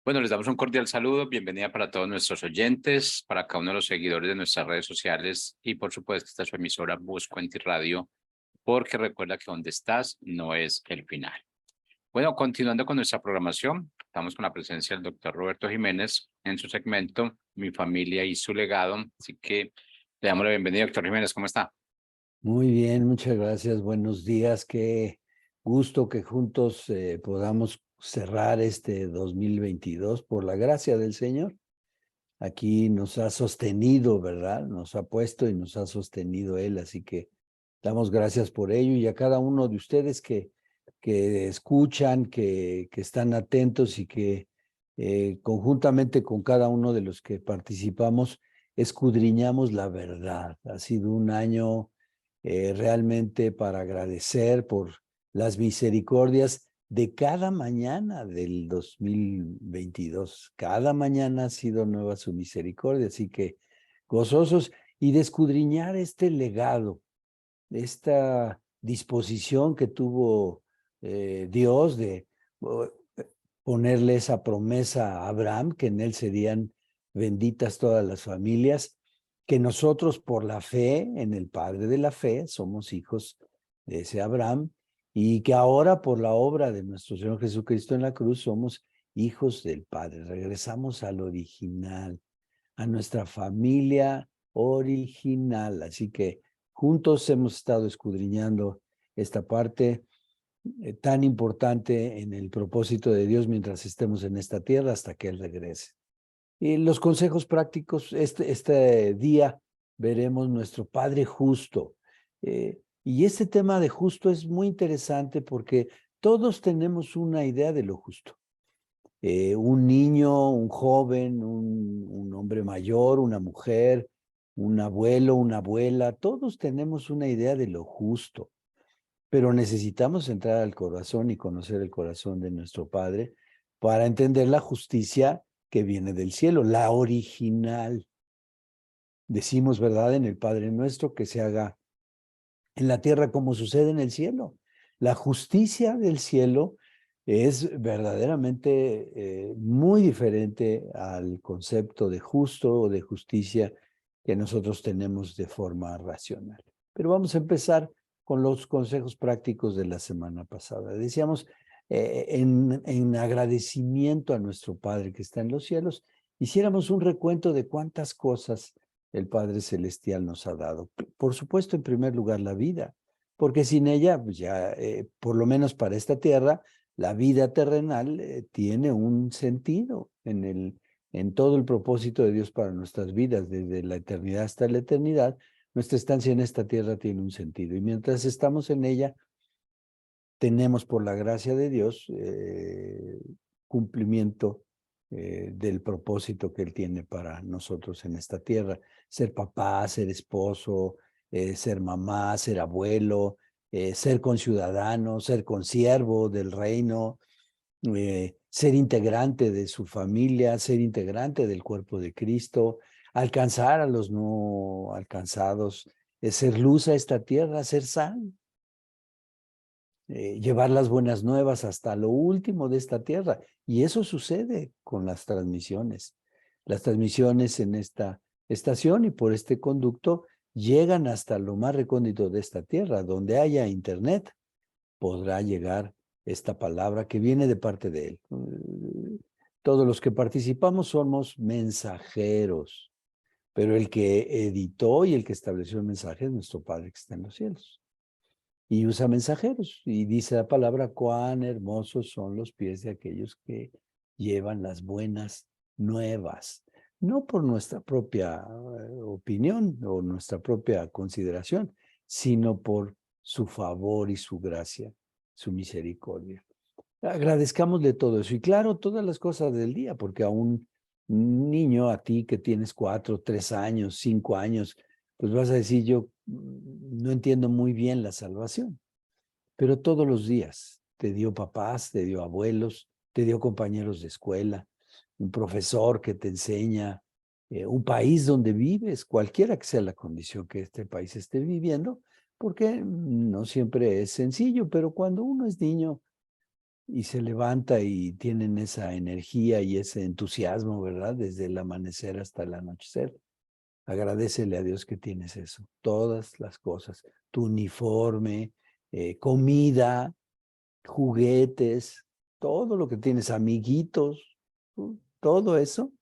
Bueno, les damos un cordial saludo, bienvenida para todos nuestros oyentes, para cada uno de los seguidores de nuestras redes sociales y por supuesto esta es su emisora Buscuenti Radio, porque recuerda que donde estás no es el final. Bueno, continuando con nuestra programación, estamos con la presencia del doctor Roberto Jiménez en su segmento Mi familia y su legado, así que le damos la bienvenida, doctor Jiménez, ¿cómo está? Muy bien, muchas gracias. Buenos días. Qué gusto que juntos podamos cerrar este 2022 por la gracia del Señor. Aquí nos ha sostenido, ¿verdad? Nos ha puesto y nos ha sostenido Él, así que damos gracias por ello y a cada uno de ustedes que escuchan, que están atentos y que conjuntamente con cada uno de los que participamos escudriñamos la verdad. Ha sido un año realmente para agradecer por las misericordias de cada mañana del 2022. Cada mañana ha sido nueva su misericordia, así que gozosos y de escudriñar este legado, esta disposición que tuvo Dios de ponerle esa promesa a Abraham, que en él serían benditas todas las familias, que nosotros por la fe en el Padre de la fe somos hijos de ese Abraham y que ahora por la obra de nuestro Señor Jesucristo en la cruz somos hijos del Padre. Regresamos al original, a nuestra familia original. Así que juntos hemos estado escudriñando esta parte tan importante en el propósito de Dios mientras estemos en esta tierra hasta que Él regrese. Y los consejos prácticos, este día veremos nuestro Padre justo. Y este tema de justo es muy interesante porque todos tenemos una idea de lo justo. Un niño, un joven, un hombre mayor, una mujer, un abuelo, una abuela, todos tenemos una idea de lo justo, pero necesitamos entrar al corazón y conocer el corazón de nuestro Padre para entender la justicia que viene del cielo, la original. Decimos, ¿verdad?, en el Padre Nuestro, que se haga en la tierra como sucede en el cielo. La justicia del cielo es verdaderamente muy diferente al concepto de justo o de justicia que nosotros tenemos de forma racional. Pero vamos a empezar con los consejos prácticos de la semana pasada. Decíamos, en agradecimiento a nuestro Padre que está en los cielos, hiciéramos un recuento de cuántas cosas el Padre Celestial nos ha dado. Por supuesto, en primer lugar, la vida, porque sin ella, pues ya, por lo menos para esta tierra, la vida terrenal tiene un sentido en todo el propósito de Dios para nuestras vidas, desde la eternidad hasta la eternidad. Nuestra estancia en esta tierra tiene un sentido y mientras estamos en ella, tenemos por la gracia de Dios cumplimiento del propósito que Él tiene para nosotros en esta tierra. Ser papá, ser esposo, ser mamá, ser abuelo, ser conciudadano, ser consiervo del reino, ser integrante de su familia, ser integrante del cuerpo de Cristo, alcanzar a los no alcanzados, ser luz a esta tierra, ser sal. Llevar las buenas nuevas hasta lo último de esta tierra. Y eso sucede con las transmisiones. Las transmisiones en esta estación y por este conducto llegan hasta lo más recóndito de esta tierra. Donde haya internet, podrá llegar esta palabra que viene de parte de Él. Todos los que participamos somos mensajeros, pero el que editó y el que estableció el mensaje es nuestro Padre que está en los cielos. Y usa mensajeros, y dice la palabra, cuán hermosos son los pies de aquellos que llevan las buenas nuevas, no por nuestra propia opinión o nuestra propia consideración, sino por su favor y su gracia, su misericordia. Agradezcámosle todo eso, y claro, todas las cosas del día, porque a un niño, a ti que tienes 4, 3 años, 5 años, pues vas a decir, yo no entiendo muy bien la salvación, pero todos los días te dio papás, te dio abuelos, te dio compañeros de escuela, un profesor que te enseña, un país donde vives, cualquiera que sea la condición que este país esté viviendo, porque no siempre es sencillo, pero cuando uno es niño y se levanta y tienen esa energía y ese entusiasmo, ¿verdad? Desde el amanecer hasta el anochecer. Agradécele a Dios que tienes eso, todas las cosas, tu uniforme, comida, juguetes, todo lo que tienes, amiguitos, todo eso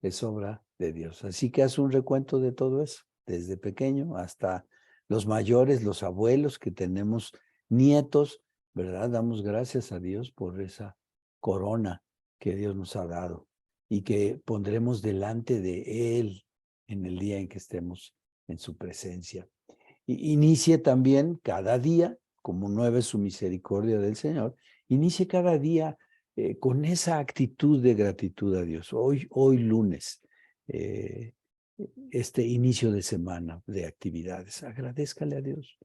es obra de Dios. Así que haz un recuento de todo eso, desde pequeño hasta los mayores, los abuelos que tenemos nietos, ¿verdad? Damos gracias a Dios por esa corona que Dios nos ha dado y que pondremos delante de Él en el día en que estemos en su presencia. Inicie también cada día, como nueva es su misericordia del Señor, inicie cada día con esa actitud de gratitud a Dios. Hoy lunes, eh, este inicio de semana de actividades, agradézcale a Dios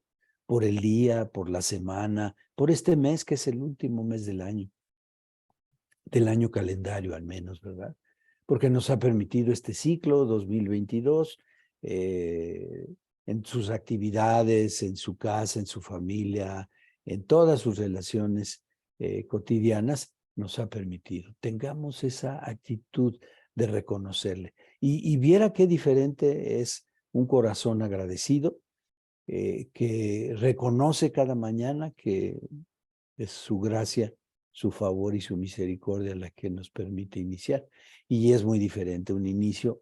por el día, por la semana, por este mes que es el último mes del año calendario al menos, ¿verdad? Porque nos ha permitido este ciclo 2022, en sus actividades, en su casa, en su familia, en todas sus relaciones cotidianas, nos ha permitido. Tengamos esa actitud de reconocerle. Y viera qué diferente es un corazón agradecido, que reconoce cada mañana que es su gracia, su favor y su misericordia la que nos permite iniciar. Y es muy diferente un inicio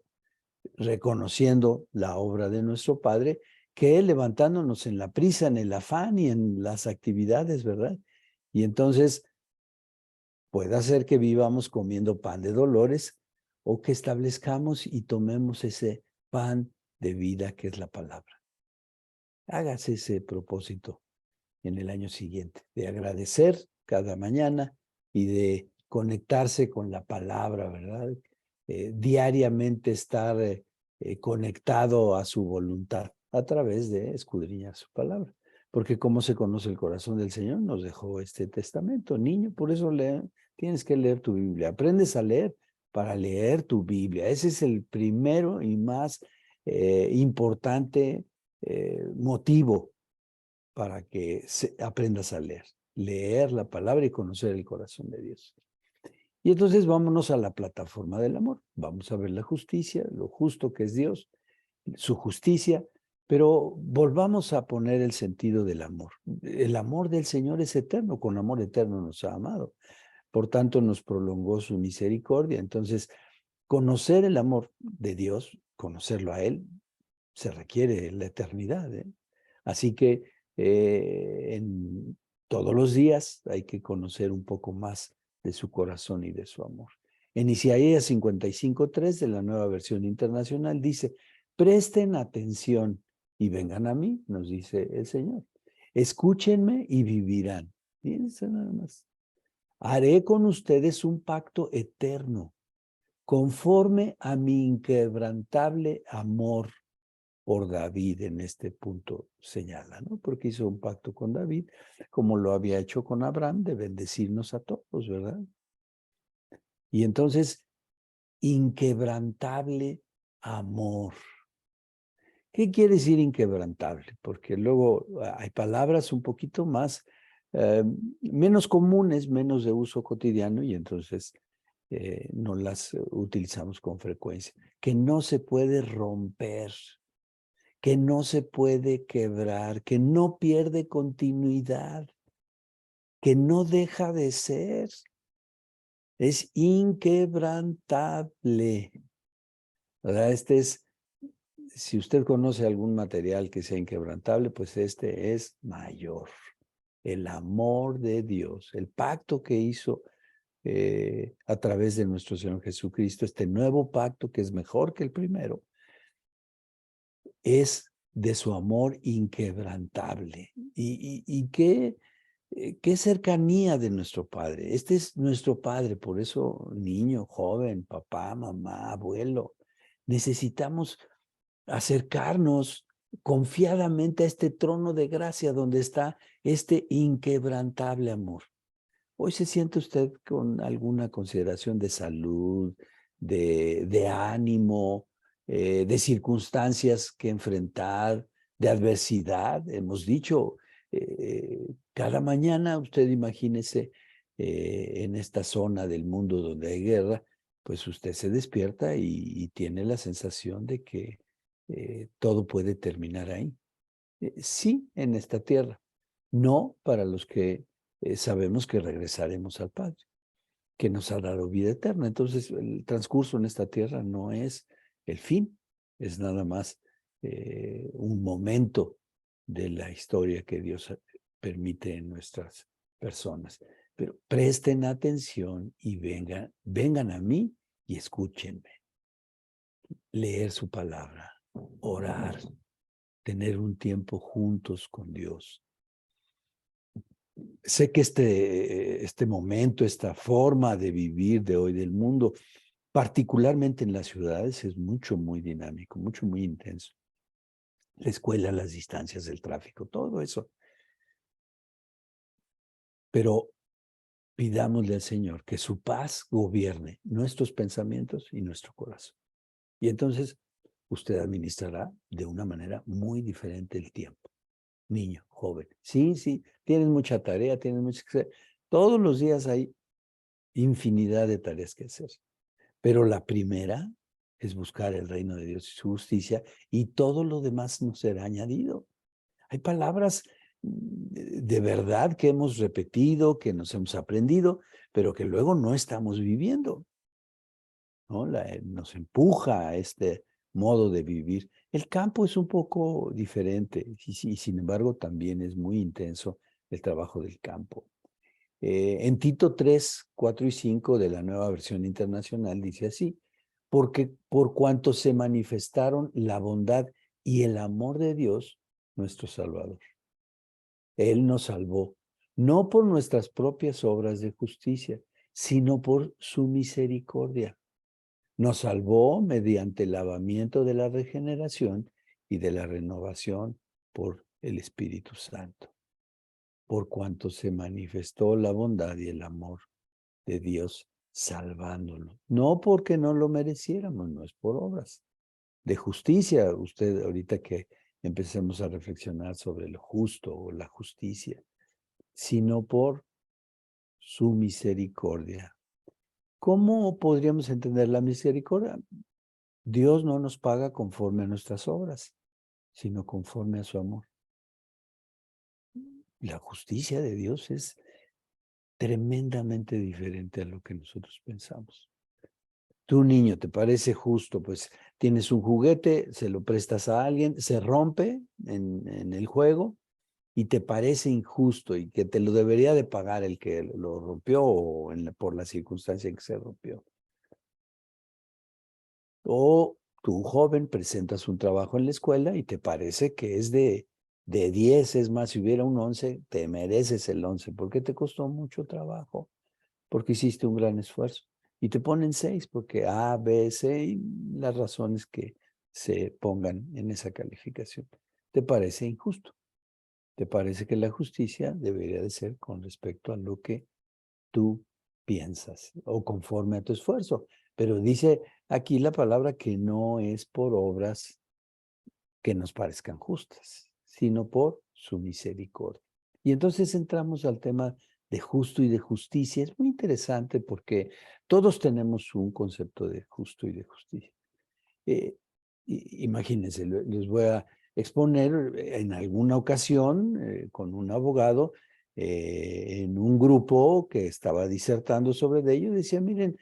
reconociendo la obra de nuestro Padre que levantándonos en la prisa, en el afán y en las actividades, ¿verdad? Y entonces puede ser que vivamos comiendo pan de dolores o que establezcamos y tomemos ese pan de vida que es la palabra. Hágase ese propósito en el año siguiente, de agradecer cada mañana y de conectarse con la palabra, ¿verdad? Diariamente estar conectado a su voluntad a través de escudriñar su palabra. Porque como se conoce el corazón del Señor, nos dejó este testamento. Niño, por eso tienes que leer tu Biblia. Aprendes a leer para leer tu Biblia. Ese es el primero y más importante motivo para que aprendas a leer la palabra y conocer el corazón de Dios. Y entonces vámonos a la plataforma del amor. Vamos a ver la justicia, lo justo que es Dios, su justicia, pero volvamos a poner el sentido del amor. El amor del Señor es eterno, con amor eterno nos ha amado. Por tanto, nos prolongó su misericordia. Entonces, conocer el amor de Dios, conocerlo a Él, se requiere la eternidad, ¿eh? Así que en todos los días hay que conocer un poco más de su corazón y de su amor. En Isaías 55:3 de la Nueva Versión Internacional dice, presten atención y vengan a mí, nos dice el Señor. Escúchenme y vivirán. Fíjense nada más. Haré con ustedes un pacto eterno, conforme a mi inquebrantable amor por David en este punto señala, ¿no? Porque hizo un pacto con David, como lo había hecho con Abraham, de bendecirnos a todos, ¿verdad? Y entonces, inquebrantable amor. ¿Qué quiere decir inquebrantable? Porque luego hay palabras un poquito más, menos comunes, menos de uso cotidiano, y entonces no las utilizamos con frecuencia. Que no se puede romper, que no se puede quebrar, que no pierde continuidad, que no deja de ser. Es inquebrantable, ¿verdad? Si usted conoce algún material que sea inquebrantable, pues este es mayor. El amor de Dios, el pacto que hizo a través de nuestro Señor Jesucristo, este nuevo pacto que es mejor que el primero, es de su amor inquebrantable. Y qué cercanía de nuestro Padre. Este es nuestro Padre, por eso niño, joven, papá, mamá, abuelo, necesitamos acercarnos confiadamente a este trono de gracia donde está este inquebrantable amor. Hoy se siente usted con alguna consideración de salud, de ánimo, de circunstancias que enfrentar, de adversidad. Hemos dicho, cada mañana, usted imagínese, en esta zona del mundo donde hay guerra, pues usted se despierta y tiene la sensación de que todo puede terminar ahí. Sí, en esta tierra, no para los que sabemos que regresaremos al Padre, que nos ha dado vida eterna. Entonces, el transcurso en esta tierra no es el fin, es nada más un momento de la historia que Dios permite en nuestras personas. Pero presten atención y vengan a mí y escúchenme. Leer su palabra, orar, tener un tiempo juntos con Dios. Sé que este momento, esta forma de vivir de hoy del mundo, particularmente en las ciudades, es muy dinámico, muy intenso. La escuela, las distancias del tráfico, todo eso. Pero pidámosle al Señor que su paz gobierne nuestros pensamientos y nuestro corazón. Y entonces usted administrará de una manera muy diferente el tiempo. Niño, joven, sí, tienes mucha tarea, tienes mucho que hacer. Todos los días hay infinidad de tareas que hacer. Pero la primera es buscar el reino de Dios y su justicia, y todo lo demás nos será añadido. Hay palabras de verdad que hemos repetido, que nos hemos aprendido, pero que luego no estamos viviendo, ¿no? Nos empuja a este modo de vivir. El campo es un poco diferente y sin embargo también es muy intenso el trabajo del campo. En Tito 3, 4 y 5 de la Nueva Versión Internacional dice así: porque por cuanto se manifestaron la bondad y el amor de Dios, nuestro Salvador. Él nos salvó, no por nuestras propias obras de justicia, sino por su misericordia. Nos salvó mediante el lavamiento de la regeneración y de la renovación por el Espíritu Santo, por cuanto se manifestó la bondad y el amor de Dios salvándolo. No porque no lo mereciéramos, no es por obras de justicia. Usted ahorita que empecemos a reflexionar sobre lo justo o la justicia, sino por su misericordia. ¿Cómo podríamos entender la misericordia? Dios no nos paga conforme a nuestras obras, sino conforme a su amor. La justicia de Dios es tremendamente diferente a lo que nosotros pensamos. Tu niño, ¿te parece justo? Pues tienes un juguete, se lo prestas a alguien, se rompe en el juego y te parece injusto y que te lo debería de pagar el que lo rompió o por la circunstancia en que se rompió. O tú, joven, presentas un trabajo en la escuela y te parece que es de 10, es más, si hubiera un 11, te mereces el 11 porque te costó mucho trabajo, porque hiciste un gran esfuerzo. Y te ponen 6 porque A, B, C y las razones que se pongan en esa calificación. ¿Te parece injusto? ¿Te parece que la justicia debería de ser con respecto a lo que tú piensas o conforme a tu esfuerzo? Pero dice aquí la palabra que no es por obras que nos parezcan justas, sino por su misericordia. Y entonces entramos al tema de justo y de justicia. Es muy interesante porque todos tenemos un concepto de justo y de justicia. Imagínense, les voy a exponer en alguna ocasión con un abogado en un grupo que estaba disertando sobre ello, decía, miren,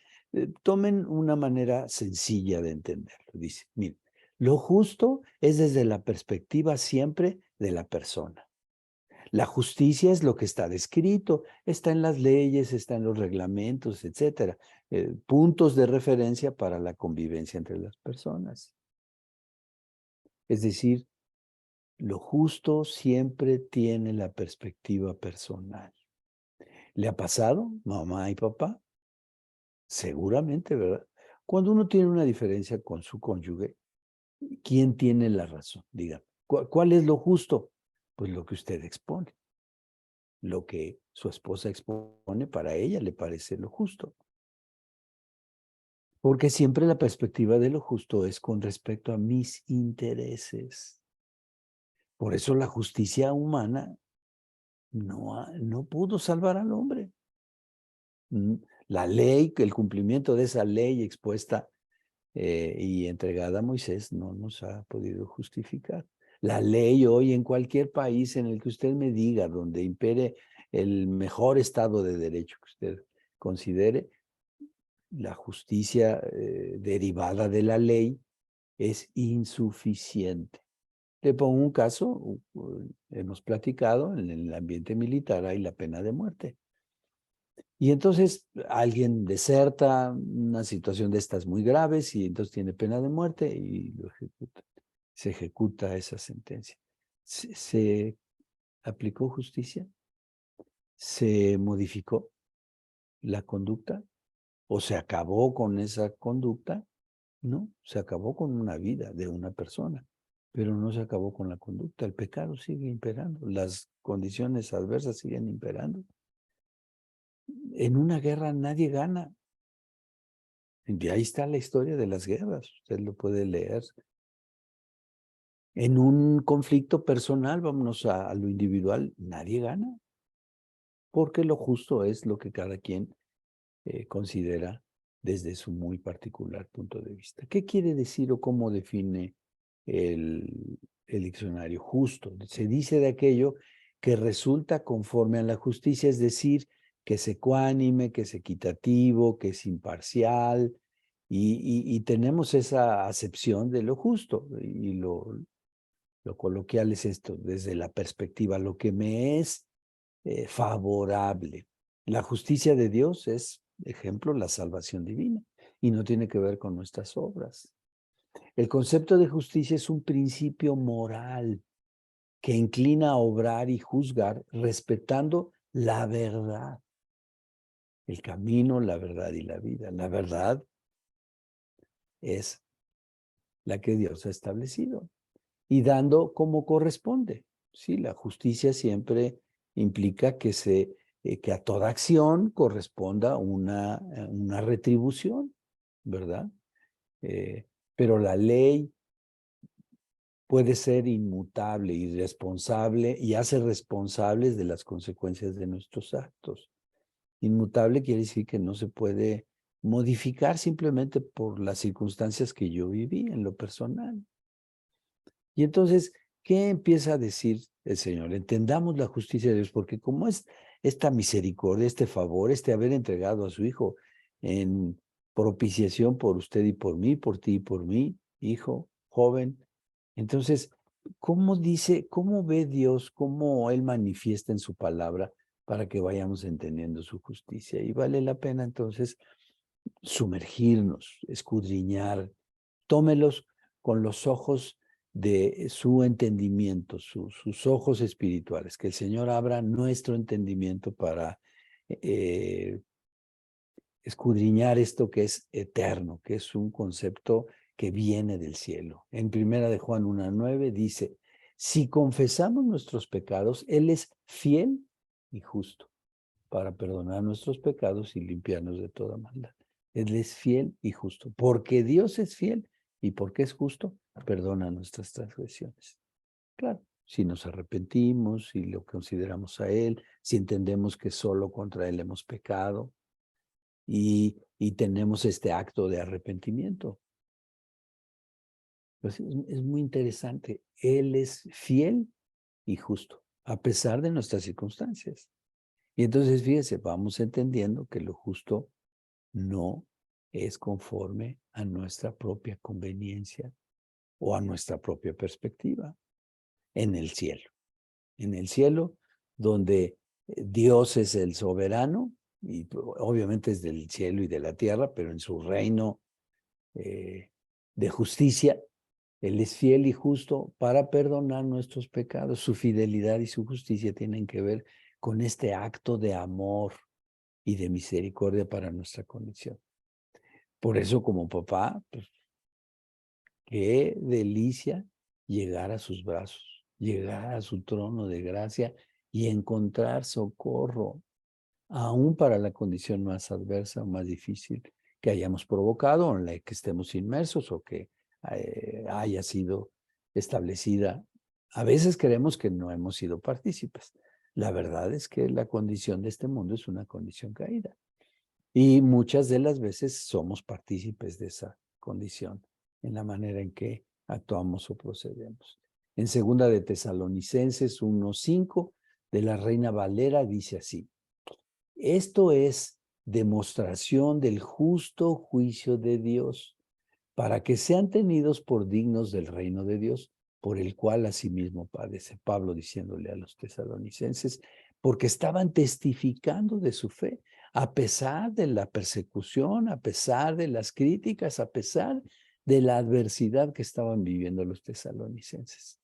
tomen una manera sencilla de entenderlo. Dice, miren, lo justo es desde la perspectiva siempre de la persona. La justicia es lo que está descrito, está en las leyes, está en los reglamentos, etcétera, puntos de referencia para la convivencia entre las personas. Es decir, lo justo siempre tiene la perspectiva personal. ¿Le ha pasado, mamá y papá? Seguramente, ¿verdad? Cuando uno tiene una diferencia con su cónyuge, ¿quién tiene la razón? Diga, ¿cuál es lo justo? Pues lo que usted expone. Lo que su esposa expone para ella le parece lo justo. Porque siempre la perspectiva de lo justo es con respecto a mis intereses. Por eso la justicia humana no pudo salvar al hombre. La ley, el cumplimiento de esa ley expuesta y entregada a Moisés no nos ha podido justificar. La ley hoy en cualquier país en el que usted me diga, donde impere el mejor estado de derecho que usted considere, la justicia derivada de la ley es insuficiente. Le pongo un caso, hemos platicado, en el ambiente militar hay la pena de muerte. Y entonces alguien deserta, una situación de estas muy graves, y entonces tiene pena de muerte y lo ejecuta. Se ejecuta esa sentencia. ¿Se aplicó justicia? ¿Se modificó la conducta? ¿O se acabó con esa conducta? No, se acabó con una vida de una persona, pero no se acabó con la conducta. El pecado sigue imperando, las condiciones adversas siguen imperando. En una guerra nadie gana. Y ahí está la historia de las guerras, usted lo puede leer. En un conflicto personal, vámonos a lo individual, nadie gana, porque lo justo es lo que cada quien considera desde su muy particular punto de vista. ¿Qué quiere decir o cómo define el diccionario? Justo. Se dice de aquello que resulta conforme a la justicia, es decir, que es ecuánime, que es equitativo, que es imparcial, y tenemos esa acepción de lo justo, y lo coloquial es esto, desde la perspectiva, lo que me es favorable. La justicia de Dios es, ejemplo, la salvación divina, y no tiene que ver con nuestras obras. El concepto de justicia es un principio moral que inclina a obrar y juzgar respetando la verdad, el camino, la verdad y la vida. La verdad es la que Dios ha establecido y dando como corresponde. Sí, la justicia siempre implica que a toda acción corresponda una retribución, ¿verdad? Pero la ley puede ser inmutable, irresponsable y hace responsables de las consecuencias de nuestros actos. Inmutable quiere decir que no se puede modificar simplemente por las circunstancias que yo viví en lo personal. Y entonces, ¿qué empieza a decir el Señor? Entendamos la justicia de Dios, porque como es esta misericordia, este favor, este haber entregado a su Hijo en propiciación por usted y por mí, por ti y por mí, hijo, joven. Entonces, ¿cómo dice, cómo ve Dios, cómo Él manifiesta en su palabra para que vayamos entendiendo su justicia? Y vale la pena entonces sumergirnos, escudriñar, tómelos con los ojos de su entendimiento, sus ojos espirituales, que el Señor abra nuestro entendimiento para escudriñar esto que es eterno, que es un concepto que viene del cielo. En primera de Juan 1:9 dice, si confesamos nuestros pecados, Él es fiel y justo para perdonar nuestros pecados y limpiarnos de toda maldad. Él es fiel y justo. Porque Dios es fiel y porque es justo, perdona nuestras transgresiones. Claro, si nos arrepentimos, si lo consideramos a Él, si entendemos que solo contra Él hemos pecado y tenemos este acto de arrepentimiento. Pues es muy interesante. Él es fiel y justo, a pesar de nuestras circunstancias. Y entonces, fíjese, vamos entendiendo que lo justo no es conforme a nuestra propia conveniencia o a nuestra propia perspectiva en el cielo. En el cielo, donde Dios es el soberano, y obviamente es del cielo y de la tierra, pero en su reino de justicia, Él es fiel y justo para perdonar nuestros pecados. Su fidelidad y su justicia tienen que ver con este acto de amor y de misericordia para nuestra condición. Por eso, como papá, pues, qué delicia llegar a sus brazos, llegar a su trono de gracia y encontrar socorro, aún para la condición más adversa o más difícil que hayamos provocado o en la que estemos inmersos o que haya sido establecida A veces creemos que no hemos sido partícipes. La verdad es que la condición de este mundo es una condición caída. Y muchas de las veces somos partícipes de esa condición en la manera en que actuamos o procedemos. En segunda de Tesalonicenses 1:5 de la Reina Valera dice así: esto es demostración del justo juicio de Dios, para que sean tenidos por dignos del reino de Dios, por el cual asimismo padece. Pablo diciéndole a los tesalonicenses, porque estaban testificando de su fe, a pesar de la persecución, a pesar de las críticas, a pesar de la adversidad que estaban viviendo los tesalonicenses.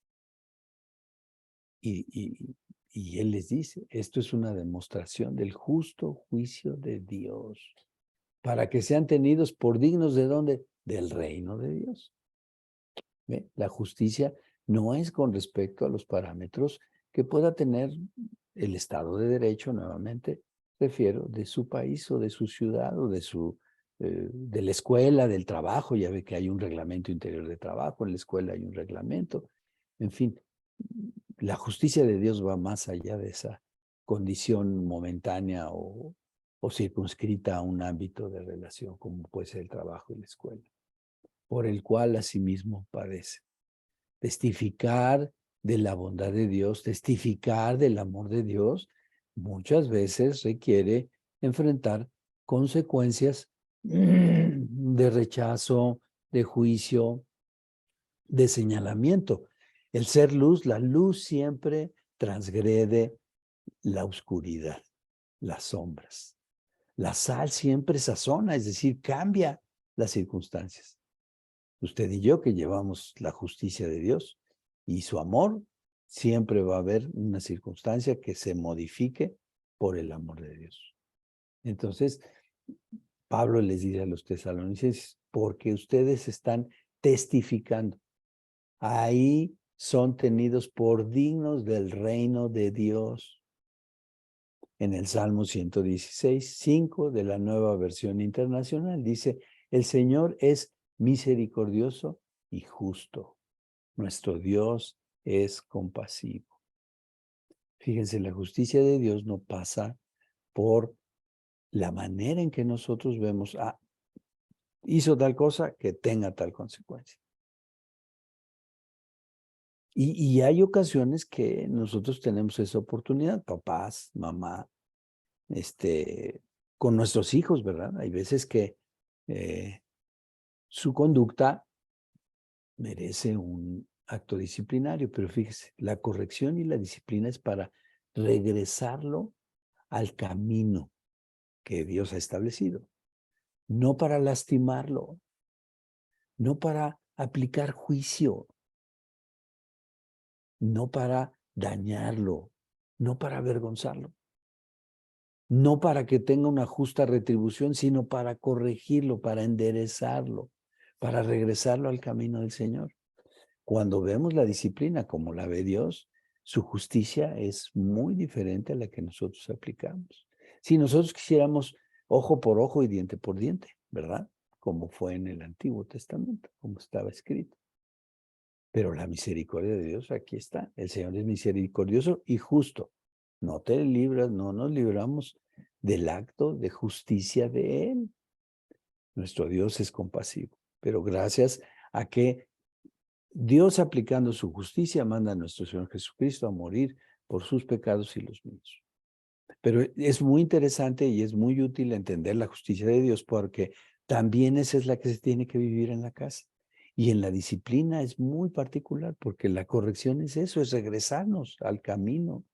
Y él les dice, esto es una demostración del justo juicio de Dios, para que sean tenidos por dignos ¿de dónde? Del reino de Dios. ¿Ve? La justicia no es con respecto a los parámetros que pueda tener el Estado de Derecho, nuevamente refiero, de su país o de su ciudad o de la escuela, del trabajo. Ya ve que hay un reglamento interior de trabajo, en la escuela hay un reglamento. En fin, la justicia de Dios va más allá de esa condición momentánea o circunscrita a un ámbito de relación como puede ser el trabajo y la escuela, por el cual asimismo padece. Testificar de la bondad de Dios, testificar del amor de Dios, muchas veces requiere enfrentar consecuencias de rechazo, de juicio, de señalamiento. El ser luz, la luz siempre transgrede la oscuridad, las sombras. La sal siempre sazona, es decir, cambia las circunstancias. Usted y yo que llevamos la justicia de Dios y su amor, siempre va a haber una circunstancia que se modifique por el amor de Dios. Entonces, Pablo les dice a los tesalonicenses, porque ustedes están testificando, ahí son tenidos por dignos del reino de Dios. En el Salmo 116:5 de la Nueva Versión Internacional dice, el Señor es misericordioso y justo. Nuestro Dios es compasivo. Fíjense, la justicia de Dios no pasa por la manera en que nosotros vemos, hizo tal cosa que tenga tal consecuencia. Y hay ocasiones que nosotros tenemos esa oportunidad, papás, mamá, con nuestros hijos, ¿verdad? Hay veces que su conducta merece un acto disciplinario, pero fíjese, la corrección y la disciplina es para regresarlo al camino que Dios ha establecido, no para lastimarlo, no para aplicar juicio, no para dañarlo, no para avergonzarlo, no para que tenga una justa retribución, sino para corregirlo, para enderezarlo, para regresarlo al camino del Señor. Cuando vemos la disciplina como la ve Dios, su justicia es muy diferente a la que nosotros aplicamos. Si nosotros quisiéramos ojo por ojo y diente por diente, ¿verdad? Como fue en el Antiguo Testamento, como estaba escrito. Pero la misericordia de Dios aquí está. El Señor es misericordioso y justo. No te libras, no nos libramos del acto de justicia de Él. Nuestro Dios es compasivo, pero gracias a que Dios, aplicando su justicia, manda a nuestro Señor Jesucristo a morir por sus pecados y los míos. Pero es muy interesante y es muy útil entender la justicia de Dios porque también esa es la que se tiene que vivir en la casa. Y en la disciplina es muy particular porque la corrección es eso, es regresarnos al camino,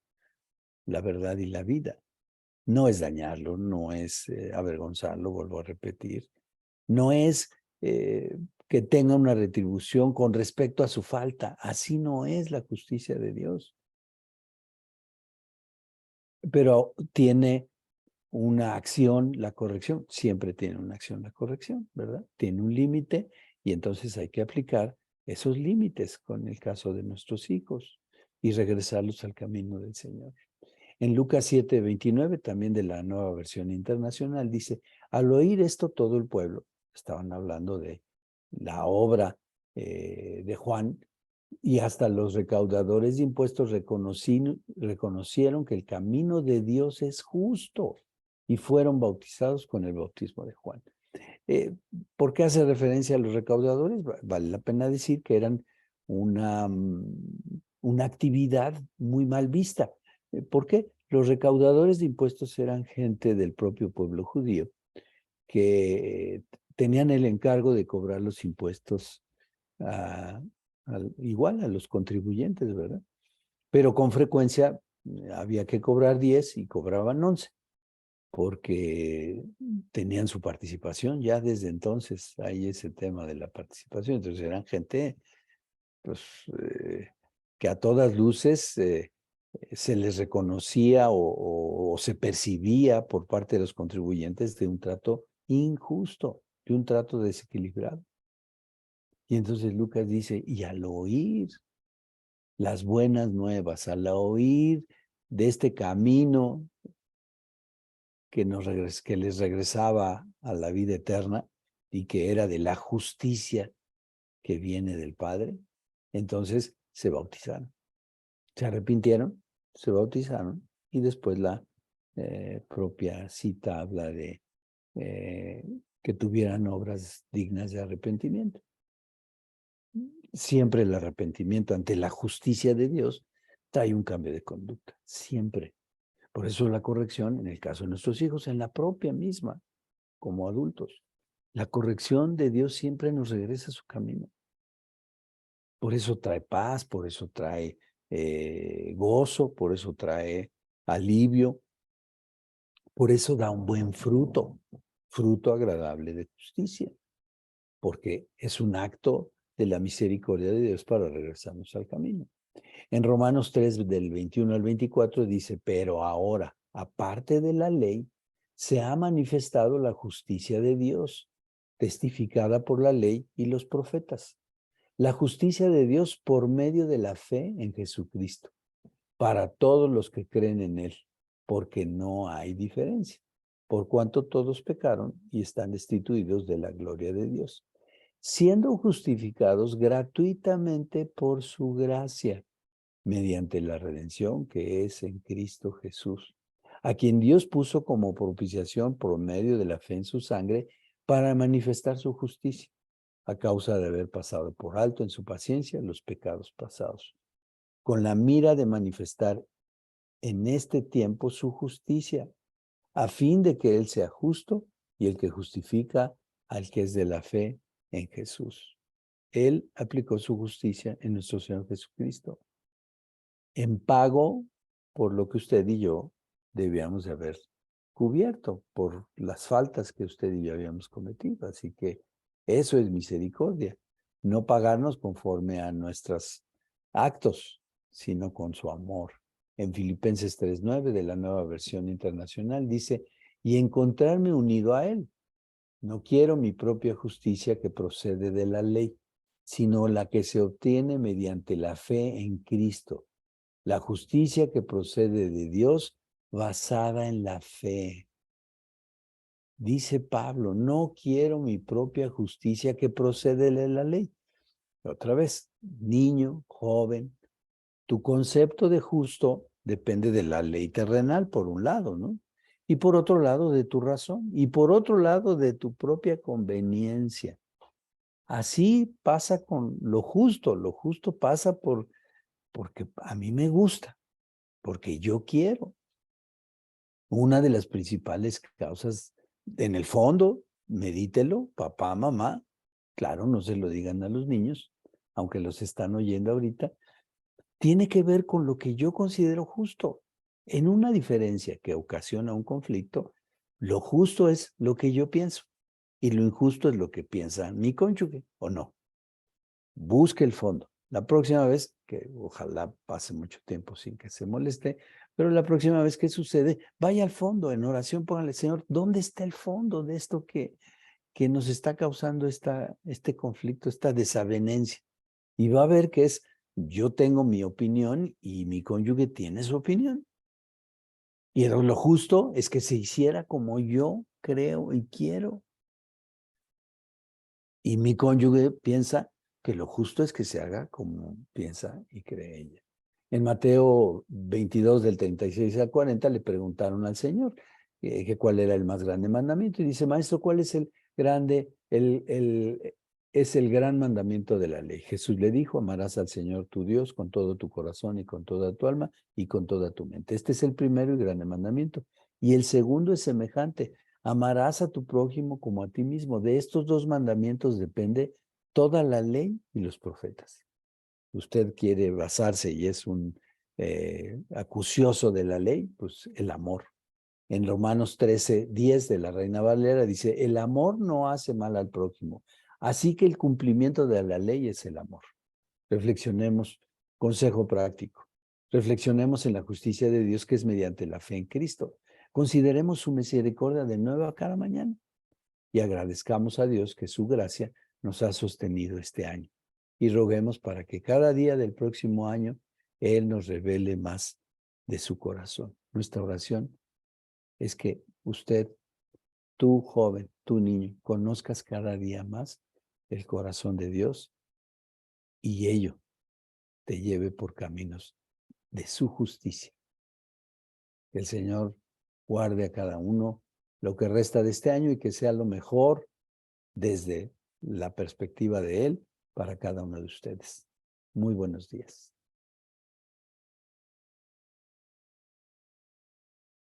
la verdad y la vida. No es dañarlo, no es avergonzarlo, vuelvo a repetir. No es que tenga una retribución con respecto a su falta. Así no es la justicia de Dios. Pero tiene una acción, la corrección. Siempre tiene una acción, la corrección, ¿verdad? Tiene un límite y entonces hay que aplicar esos límites con el caso de nuestros hijos y regresarlos al camino del Señor. En Lucas 7:29, también de la Nueva Versión Internacional, dice, al oír esto todo el pueblo, estaban hablando de la obra de Juan, Y hasta los recaudadores de impuestos reconocieron que el camino de Dios es justo y fueron bautizados con el bautismo de Juan. ¿Por qué hace referencia a los recaudadores? Vale la pena decir que eran una actividad muy mal vista. ¿Por qué? Los recaudadores de impuestos eran gente del propio pueblo judío que tenían el encargo de cobrar los impuestos igual a los contribuyentes, ¿verdad? Pero con frecuencia había que cobrar 10 y cobraban 11 porque tenían su participación ya desde entonces. Hay ese tema de la participación. Entonces eran gente pues, que a todas luces se les reconocía o se percibía por parte de los contribuyentes de un trato injusto, de un trato desequilibrado. Y entonces Lucas dice, y al oír las buenas nuevas, al oír de este camino que les regresaba a la vida eterna y que era de la justicia que viene del Padre, entonces se bautizaron. Se arrepintieron, se bautizaron y después la propia cita habla de que tuvieran obras dignas de arrepentimiento. Siempre el arrepentimiento ante la justicia de Dios trae un cambio de conducta, siempre. Por eso la corrección, en el caso de nuestros hijos, en la propia misma, como adultos. La corrección de Dios siempre nos regresa a su camino. Por eso trae paz, por eso trae gozo, por eso trae alivio, por eso da un buen fruto, fruto agradable de justicia, porque es un acto de la misericordia de Dios para regresarnos al camino. En Romanos 3, del 21 al 24 dice, pero ahora, aparte de la ley, se ha manifestado la justicia de Dios, testificada por la ley y los profetas. La justicia de Dios por medio de la fe en Jesucristo, para todos los que creen en Él, porque no hay diferencia, por cuanto todos pecaron y están destituidos de la gloria de Dios, siendo justificados gratuitamente por su gracia, mediante la redención que es en Cristo Jesús, a quien Dios puso como propiciación por medio de la fe en su sangre para manifestar su justicia, a causa de haber pasado por alto en su paciencia los pecados pasados, con la mira de manifestar en este tiempo su justicia, a fin de que Él sea justo y el que justifica al que es de la fe en Jesús. Él aplicó su justicia en nuestro Señor Jesucristo, en pago por lo que usted y yo debíamos de haber cubierto, por las faltas que usted y yo habíamos cometido. Así que eso es misericordia, no pagarnos conforme a nuestros actos, sino con su amor. En Filipenses 3:9 de la Nueva Versión Internacional dice, y encontrarme unido a Él. No quiero mi propia justicia que procede de la ley, sino la que se obtiene mediante la fe en Cristo. La justicia que procede de Dios basada en la fe. Dice Pablo, no quiero mi propia justicia que procede de la ley. Otra vez, niño, joven, tu concepto de justo depende de la ley terrenal, por un lado, ¿no? Y por otro lado, de tu razón. Y por otro lado, de tu propia conveniencia. Así pasa con lo justo. Lo justo pasa porque a mí me gusta, porque yo quiero. Una de las principales causas, en el fondo, medítelo, papá, mamá, claro, no se lo digan a los niños, aunque los están oyendo ahorita, tiene que ver con lo que yo considero justo. En una diferencia que ocasiona un conflicto, lo justo es lo que yo pienso y lo injusto es lo que piensa mi cónyuge, ¿o no? Busque el fondo. La próxima vez, que ojalá pase mucho tiempo sin que se moleste, pero la próxima vez que sucede, vaya al fondo, en oración, póngale, Señor, ¿dónde está el fondo de esto que nos está causando este conflicto, esta desavenencia? Y va a ver que es, yo tengo mi opinión y mi cónyuge tiene su opinión. Y lo justo es que se hiciera como yo creo y quiero. Y mi cónyuge piensa que lo justo es que se haga como piensa y cree ella. En Mateo 22, del 36 al 40, le preguntaron al Señor que cuál era el más grande mandamiento. Y dice, maestro, ¿cuál es el grande, es el gran mandamiento de la ley? Jesús le dijo, amarás al Señor tu Dios con todo tu corazón y con toda tu alma y con toda tu mente. Este es el primero y grande mandamiento. Y el segundo es semejante, amarás a tu prójimo como a ti mismo. De estos dos mandamientos depende toda la ley y los profetas. Usted quiere basarse y es un acucioso de la ley, pues el amor. En Romanos 13:10 de la Reina Valera dice, el amor no hace mal al prójimo. Así que el cumplimiento de la ley es el amor. Reflexionemos, consejo práctico. Reflexionemos en la justicia de Dios que es mediante la fe en Cristo. Consideremos su misericordia de nuevo a cada mañana y agradezcamos a Dios que su gracia nos ha sostenido este año. Y roguemos para que cada día del próximo año Él nos revele más de su corazón. Nuestra oración es que usted, tú joven, tú niño, conozcas cada día más el corazón de Dios y ello te lleve por caminos de su justicia. Que el Señor guarde a cada uno lo que resta de este año y que sea lo mejor desde la perspectiva de Él para cada uno de ustedes. Muy buenos días.